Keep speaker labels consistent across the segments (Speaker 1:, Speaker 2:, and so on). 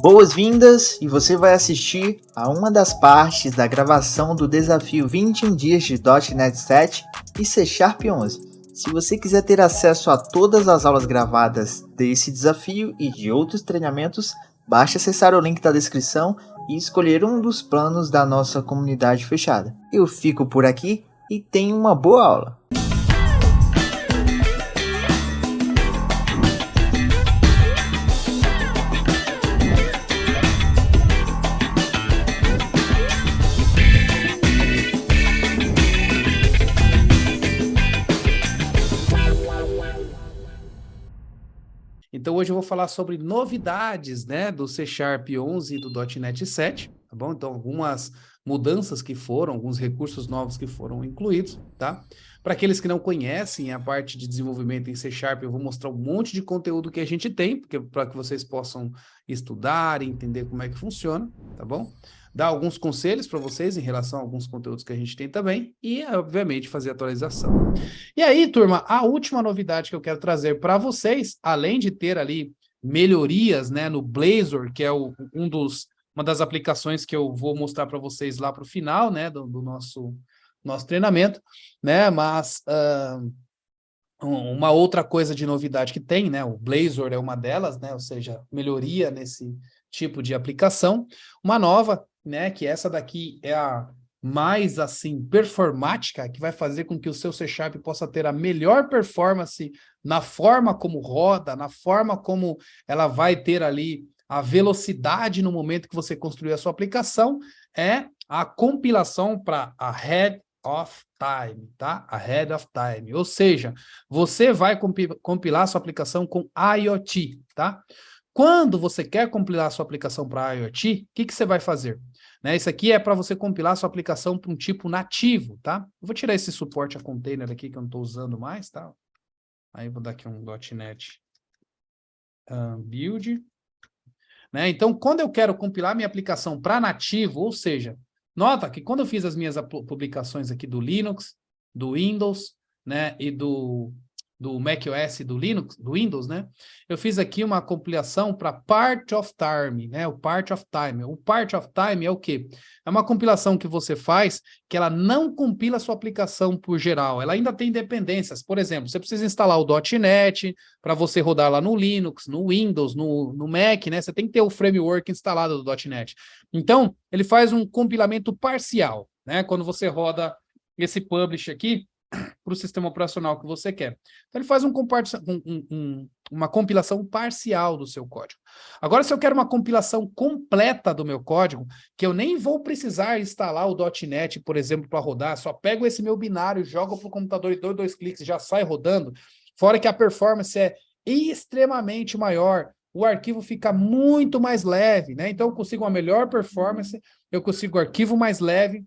Speaker 1: Boas-vindas, e você vai assistir a uma das partes da gravação do desafio 21 dias de .NET 7 e C Sharp 11. Se você quiser ter acesso a todas as aulas gravadas desse desafio e de outros treinamentos, basta acessar o link da descrição e escolher um dos planos da nossa comunidade fechada. Eu fico por aqui e tenha uma boa aula!
Speaker 2: Então, hoje eu vou falar sobre novidades, né, do C Sharp 11 e do .NET 7, tá bom? Então, algumas mudanças que foram, alguns recursos novos que foram incluídos, tá? Para aqueles que não conhecem a parte de desenvolvimento em C Sharp, eu vou mostrar um monte de conteúdo que a gente tem, para que vocês possam estudar e entender como é que funciona, tá bom? Dar alguns conselhos para vocês em relação a alguns conteúdos que a gente tem também e, obviamente, fazer atualização. E aí, turma, a última novidade que eu quero trazer para vocês, além de ter ali melhorias, né, no Blazor, que é uma das aplicações que eu vou mostrar para vocês lá para o final, né, do nosso treinamento, né, mas uma outra coisa de novidade que tem, né, o Blazor é uma delas, né, ou seja, melhoria nesse tipo de aplicação. Uma nova, né, que essa daqui é a mais, assim, performática, que vai fazer com que o seu C Sharp possa ter a melhor performance na forma como roda, na forma como ela vai ter ali a velocidade no momento que você construir a sua aplicação, é a compilação para a Ahead of Time, tá? Ahead of Time, ou seja, você vai compilar sua aplicação com IoT, tá? Quando você quer compilar sua aplicação para IoT, o que você vai fazer? Né, isso aqui é para você compilar sua aplicação para um tipo nativo, tá? Eu vou tirar esse suporte a container aqui que eu não estou usando mais, tá? Aí vou dar aqui um .NET build. Né? Então, quando eu quero compilar minha aplicação para nativo, ou seja, nota que quando eu fiz as minhas publicações aqui do Linux, do Windows, né, e do macOS e do Linux, do Windows, né, eu fiz aqui uma compilação para Part of Time, né, o Part of Time. O Part of Time é o quê? É uma compilação que você faz que ela não compila a sua aplicação por geral, ela ainda tem dependências. Por exemplo, você precisa instalar o .NET para você rodar lá no Linux, no Windows, no Mac, né? Você tem que ter o framework instalado do .NET. Então, ele faz um compilamento parcial, né? Quando você roda esse publish aqui para o sistema operacional que você quer. Então, ele faz uma compilação parcial do seu código. Agora, se eu quero uma compilação completa do meu código, que eu nem vou precisar instalar o .NET, por exemplo, para rodar, só pego esse meu binário, jogo para o computador e dou 2 cliques e já sai rodando, fora que a performance é extremamente maior, o arquivo fica muito mais leve, né? Então, eu consigo uma melhor performance, eu consigo arquivo mais leve,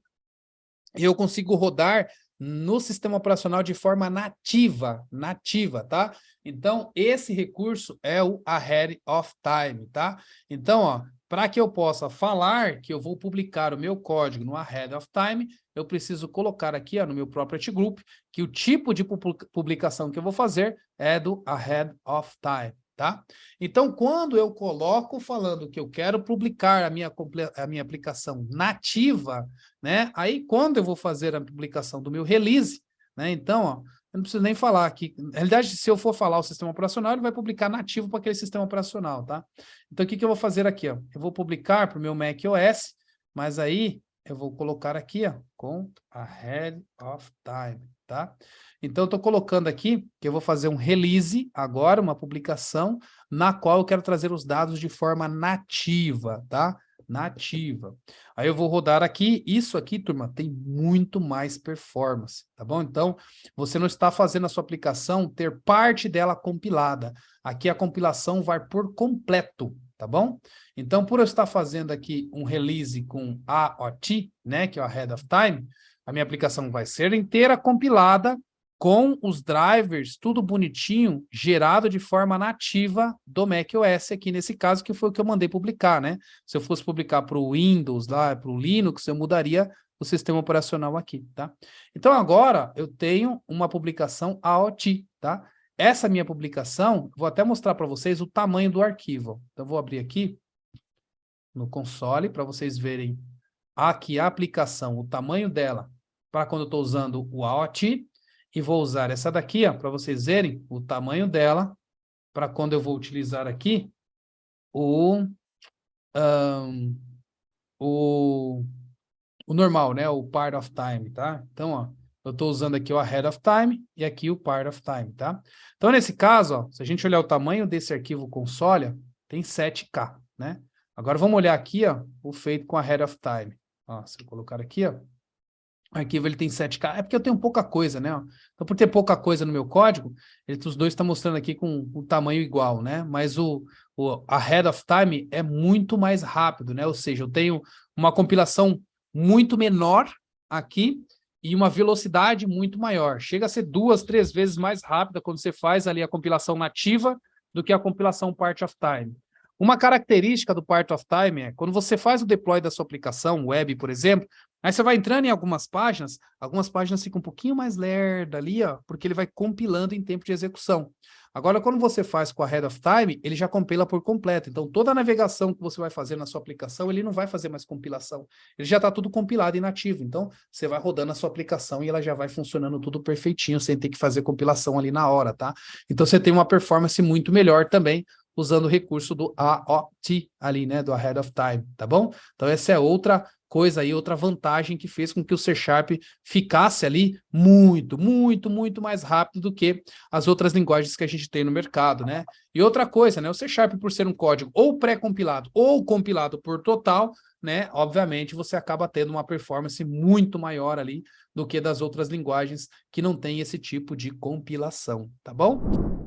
Speaker 2: e eu consigo rodar no sistema operacional de forma nativa, tá? Então, esse recurso é o Ahead of Time, tá? Então, ó, para que eu possa falar que eu vou publicar o meu código no Ahead of Time, eu preciso colocar aqui, ó, no meu property group, que o tipo de publicação que eu vou fazer é do Ahead of Time, tá? Então, quando eu coloco falando que eu quero publicar a minha aplicação nativa, né? Aí, quando eu vou fazer a publicação do meu release, né? Então, ó, eu não preciso nem falar aqui. Na realidade, se eu for falar o sistema operacional, ele vai publicar nativo para aquele sistema operacional, tá? Então, o que eu vou fazer aqui, ó? Eu vou publicar para o meu macOS, mas aí eu vou colocar aqui, ó, com Ahead of Time, tá? Então, eu estou colocando aqui que eu vou fazer um release agora, uma publicação, na qual eu quero trazer os dados de forma nativa, tá? Nativa. Aí eu vou rodar aqui, isso aqui, turma, tem muito mais performance, tá bom? Então, você não está fazendo a sua aplicação ter parte dela compilada. Aqui a compilação vai por completo, tá bom? Então, por eu estar fazendo aqui um release com AOT, né, que é o Ahead of Time, a minha aplicação vai ser inteira compilada com os drivers, tudo bonitinho, gerado de forma nativa do macOS aqui nesse caso, que foi o que eu mandei publicar, né? Se eu fosse publicar para o Windows, lá para o Linux, eu mudaria o sistema operacional aqui, tá? Então, agora, eu tenho uma publicação AOT, tá? Essa minha publicação, vou até mostrar para vocês o tamanho do arquivo. Então, vou abrir aqui. no console, para vocês verem aqui a aplicação, o tamanho dela, para quando eu estou usando o AOT, e vou usar essa daqui, para vocês verem o tamanho dela, para quando eu vou utilizar aqui o normal, né? O part of time, tá? Então, ó, eu estou usando aqui o ahead of time e aqui o part of time, tá? Então, nesse caso, ó, se a gente olhar o tamanho desse arquivo console, ó, tem 7K, né? Agora, vamos olhar aqui, ó, o feito com ahead of time. Ó, se eu colocar aqui, ó, o arquivo ele tem 7K, é porque eu tenho pouca coisa, né? Então, por ter pouca coisa no meu código, os dois estão mostrando aqui com o tamanho igual, né? Mas o ahead of time é muito mais rápido, né? Ou seja, eu tenho uma compilação muito menor aqui e uma velocidade muito maior. Chega a ser 2, 3 vezes mais rápida quando você faz ali a compilação nativa do que a compilação part of time. Uma característica do part of time é, quando você faz o deploy da sua aplicação, web, por exemplo, aí você vai entrando em algumas páginas ficam um pouquinho mais lerda ali, ó, porque ele vai compilando em tempo de execução. Agora, quando você faz com a Ahead of Time, ele já compila por completo. Então, toda a navegação que você vai fazer na sua aplicação, ele não vai fazer mais compilação. Ele já está tudo compilado e nativo. Então, você vai rodando a sua aplicação e ela já vai funcionando tudo perfeitinho, sem ter que fazer compilação ali na hora, tá? Então, você tem uma performance muito melhor também, usando o recurso do AOT ali, né? Do Ahead of Time, tá bom? Então, essa é outra coisa aí, outra vantagem que fez com que o C# ficasse ali muito, muito, muito mais rápido do que as outras linguagens que a gente tem no mercado, né? E outra coisa, né? O C#, por ser um código ou pré-compilado ou compilado por total, né? Obviamente, você acaba tendo uma performance muito maior ali do que das outras linguagens que não tem esse tipo de compilação, tá bom?